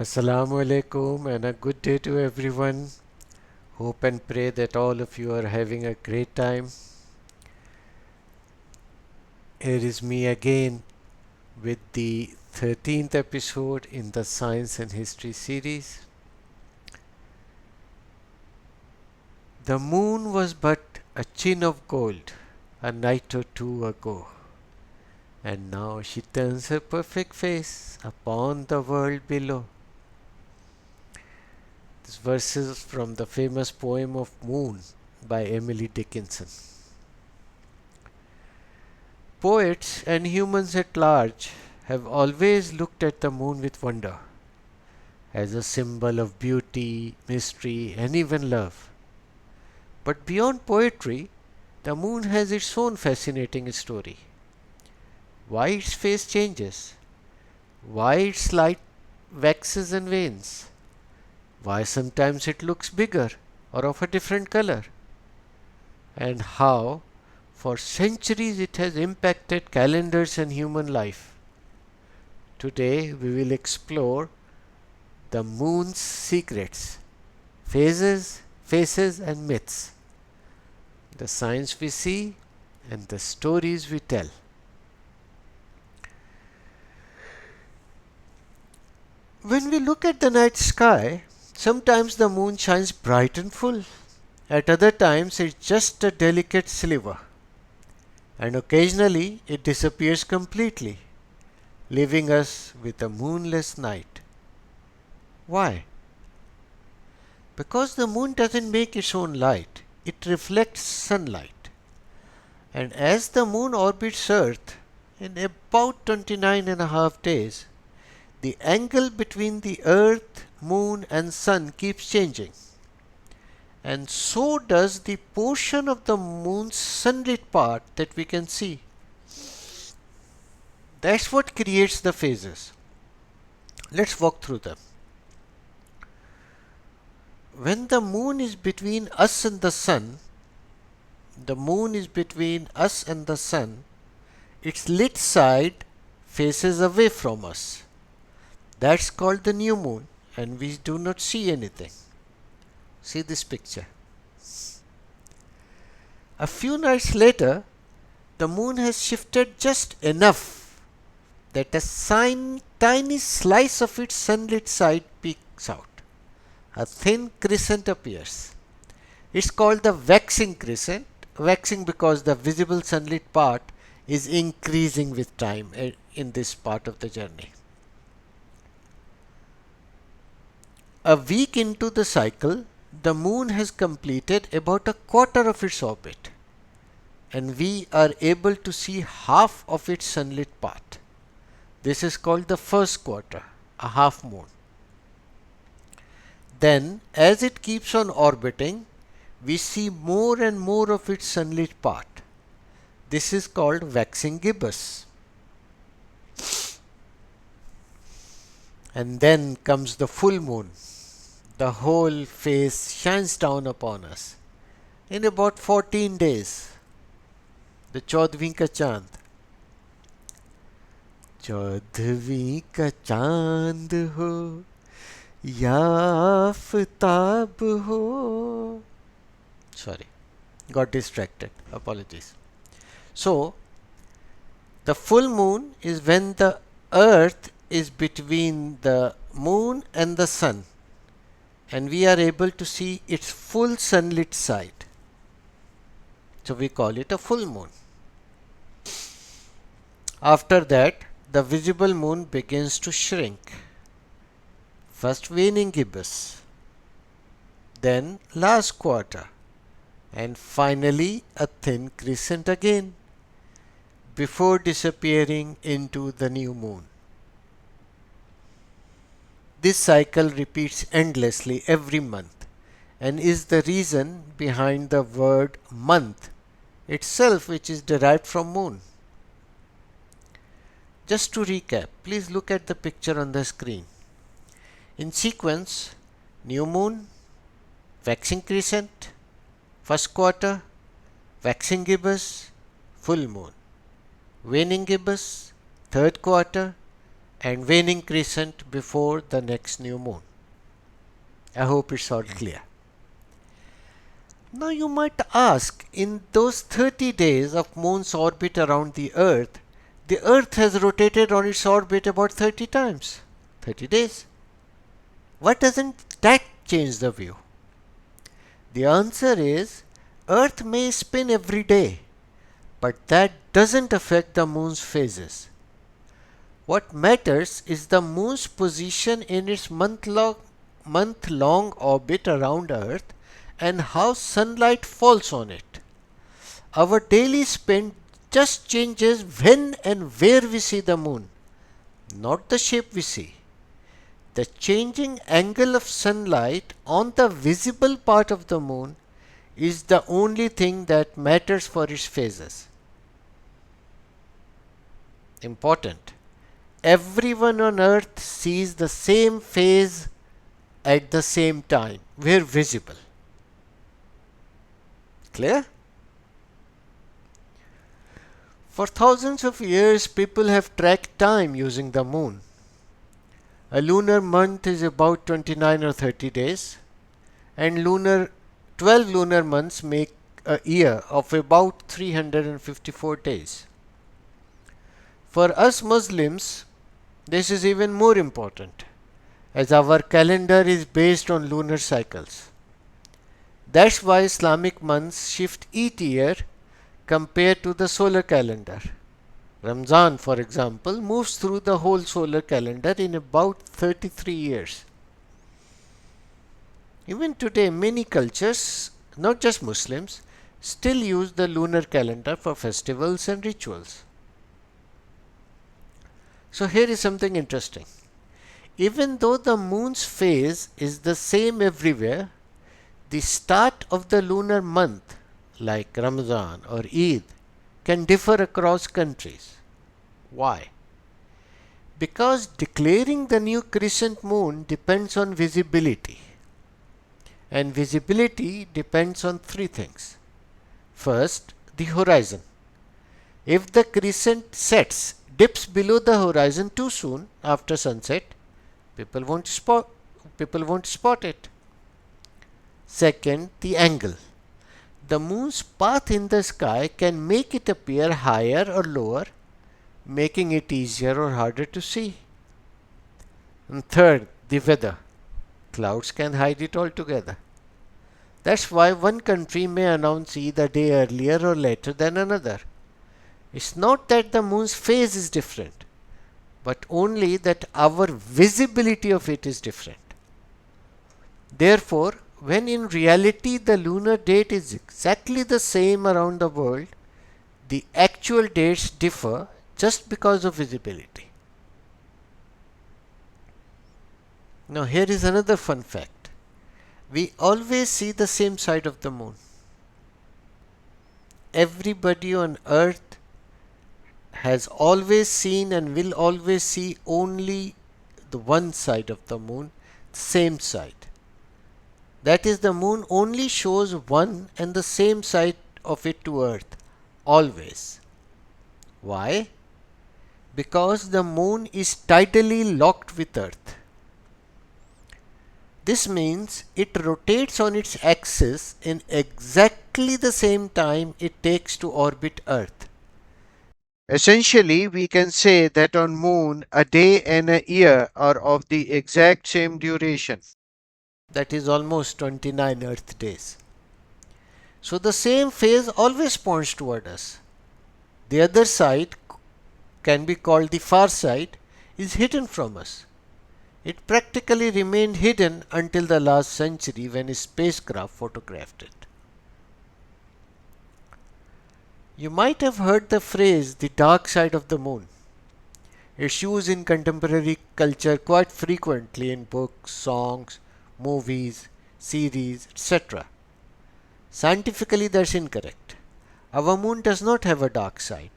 Assalamu alaikum and a good day to everyone. Hope and pray that all of you are having a great time. Here is me again with the 13th episode in the Science and History series. The moon was but a chin of gold a night or two ago, and now she turns her perfect face upon the world below. This verse is from the famous poem of Moon by Emily Dickinson. Poets and humans at large have always looked at the moon with wonder, as a symbol of beauty, mystery, and even love. But beyond poetry, the moon has its own fascinating story. Why its face changes, why its light waxes and wanes, why sometimes it looks bigger or of a different color, and how for centuries it has impacted calendars and human life. Today we will explore the moon's secrets, phases, faces, and myths, the science we see, and the stories we tell. When we look at the night sky, sometimes the moon shines bright and full. At other times, it's just a delicate sliver, and occasionally it disappears completely, leaving us with a moonless night. Why? Because the moon doesn't make its own light, it reflects sunlight. And as the moon orbits Earth in about 29.5 days, the angle between the Earth, moon, and sun keeps changing. And so does the portion of the moon's sunlit part that we can see. That's what creates the phases. Let's walk through them. When the moon is between us and the sun, its lit side faces away from us. That's called the new moon, and we do not see anything. See this picture. A few nights later, the moon has shifted just enough that a tiny slice of its sunlit side peeks out. A thin crescent appears. It's called the waxing crescent, waxing because the visible sunlit part is increasing with time in this part of the journey. A week into the cycle, the moon has completed about a quarter of its orbit, and we are able to see half of its sunlit part. This is called the first quarter, a half moon. Then, as it keeps on orbiting, we see more and more of its sunlit part. This is called waxing gibbous. And then comes the full moon. The whole face shines down upon us in about 14 days. The चौदहवीं का चांद. चौदहवीं का चांद हो या आफताब हो. Sorry, got distracted. Apologies. So, the full moon is when the earth is between the moon and the sun, and we are able to see its full sunlit side. So we call it a full moon. After that, the visible moon begins to shrink. First waning gibbous, then last quarter, and finally a thin crescent again, before disappearing into the new moon. This cycle repeats endlessly every month and is the reason behind the word month itself, which is derived from moon. Just to recap, please look at the picture on the screen. In sequence, new moon, waxing crescent, first quarter, waxing gibbous, full moon, waning gibbous, third quarter, and waning crescent before the next new moon. I hope it's all clear. Now you might ask, in those 30 days of moon's orbit around the Earth has rotated on its orbit about 30 times. 30 days. Why doesn't that change the view? The answer is, Earth may spin every day, but that doesn't affect the moon's phases. What matters is the moon's position in its month-long orbit around Earth and how sunlight falls on it. Our daily spin just changes when and where we see the moon, not the shape we see. The changing angle of sunlight on the visible part of the moon is the only thing that matters for its phases. Important. Everyone on Earth sees the same phase at the same time, where visible. Clear? For thousands of years, people have tracked time using the moon. A lunar month is about 29 or 30 days, and 12 lunar months make a year of about 354 days. For us Muslims, this is even more important, as our calendar is based on lunar cycles. That's why Islamic months shift each year compared to the solar calendar. Ramzan, for example, moves through the whole solar calendar in about 33 years. Even today, many cultures, not just Muslims, still use the lunar calendar for festivals and rituals. So here is something interesting. Even though the moon's phase is the same everywhere, the start of the lunar month, like Ramadan or Eid, can differ across countries. Why? Because declaring the new crescent moon depends on visibility. And visibility depends on three things. First, the horizon. If the crescent dips below the horizon too soon after sunset, people won't spot it. Second, the angle. The moon's path in the sky can make it appear higher or lower, making it easier or harder to see. And third, the weather. Clouds can hide it altogether. That's why one country may announce Eid a day earlier or later than another. It's not that the moon's phase is different, but only that our visibility of it is different. Therefore, when in reality the lunar date is exactly the same around the world, the actual dates differ just because of visibility. Now here is another fun fact. We always see the same side of the moon. Everybody on Earth has always seen and will always see only the one side of the moon, the same side. That is, the moon only shows one and the same side of it to Earth, always. Why? Because the moon is tidally locked with Earth. This means it rotates on its axis in exactly the same time it takes to orbit Earth. Essentially, we can say that on Moon, a day and a year are of the exact same duration. That is almost 29 Earth days. So the same phase always points toward us. The other side, can be called the far side, is hidden from us. It practically remained hidden until the last century when a spacecraft photographed it. You might have heard the phrase the dark side of the moon. It's used in contemporary culture quite frequently in books, songs, movies, series, etc. Scientifically, that's incorrect. Our moon does not have a dark side,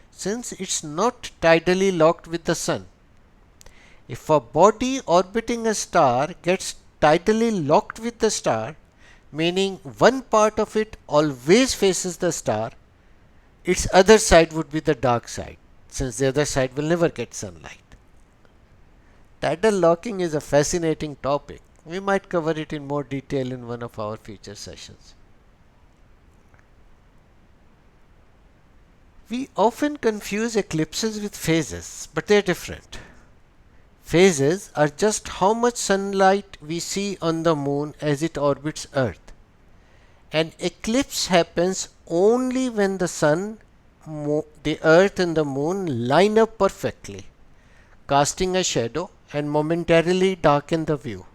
since it's not tidally locked with the sun. If a body orbiting a star gets tidally locked with the star, meaning one part of it always faces the star, its other side would be the dark side, since the other side will never get sunlight. Tidal locking is a fascinating topic. We might cover it in more detail in one of our future sessions. We often confuse eclipses with phases, but they're different. Phases are just how much sunlight we see on the moon as it orbits Earth. An eclipse happens only when the sun, the Earth, and the moon line up perfectly, casting a shadow and momentarily darken the view.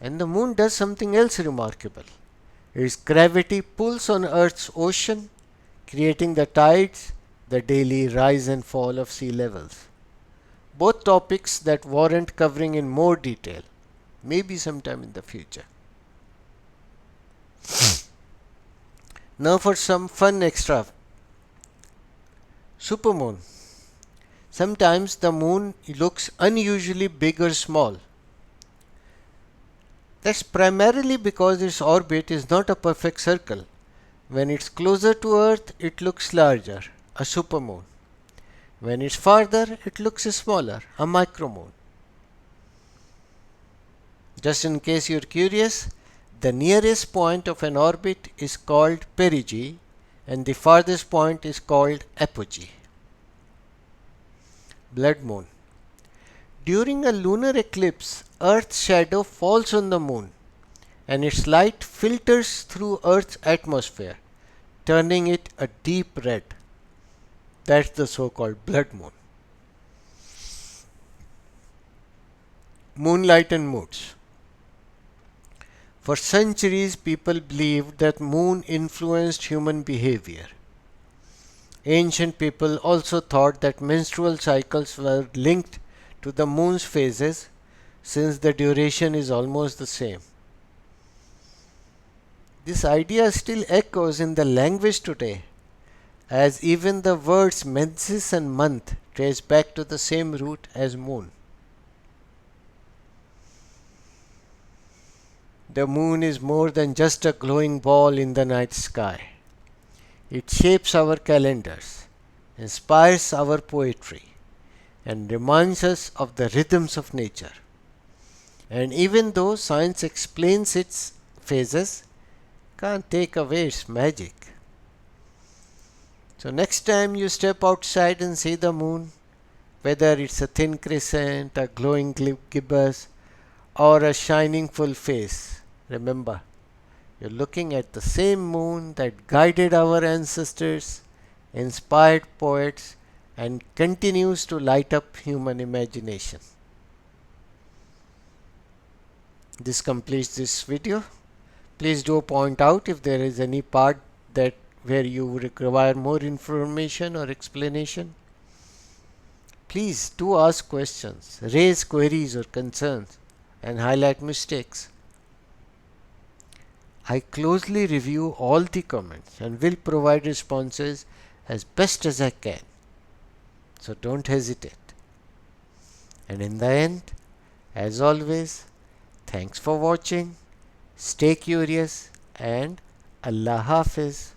And the moon does something else remarkable. Its gravity pulls on Earth's ocean, creating the tides, the daily rise and fall of sea levels. Both topics that warrant covering in more detail, maybe sometime in the future. Now for some fun extra. Supermoon. Sometimes the moon looks unusually big or small. That's primarily because its orbit is not a perfect circle. When it's closer to Earth, it looks larger, a supermoon. When it's farther, it looks smaller, a micromoon. Just in case you're curious, the nearest point of an orbit is called perigee and the farthest point is called apogee. Blood moon. During a lunar eclipse, Earth's shadow falls on the moon and its light filters through Earth's atmosphere, turning it a deep red. That's the so-called blood moon. Moonlight and moods. For centuries, people believed that moon influenced human behavior. Ancient people also thought that menstrual cycles were linked to the moon's phases since the duration is almost the same. This idea still echoes in the language today, as even the words menses and month trace back to the same root as moon. The moon is more than just a glowing ball in the night sky. It shapes our calendars, inspires our poetry, and reminds us of the rhythms of nature. And even though science explains its phases, can't take away its magic. So next time you step outside and see the moon, whether it's a thin crescent, a glowing gibbous, or a shining full face, remember, you're looking at the same moon that guided our ancestors, inspired poets, and continues to light up human imagination. This completes this video. Please do point out if there is any part that where you require more information or explanation. Please do ask questions, raise queries or concerns, and highlight mistakes. I closely review all the comments and will provide responses as best as I can. So don't hesitate. And in the end, as always, thanks for watching, stay curious, and Allah Hafiz.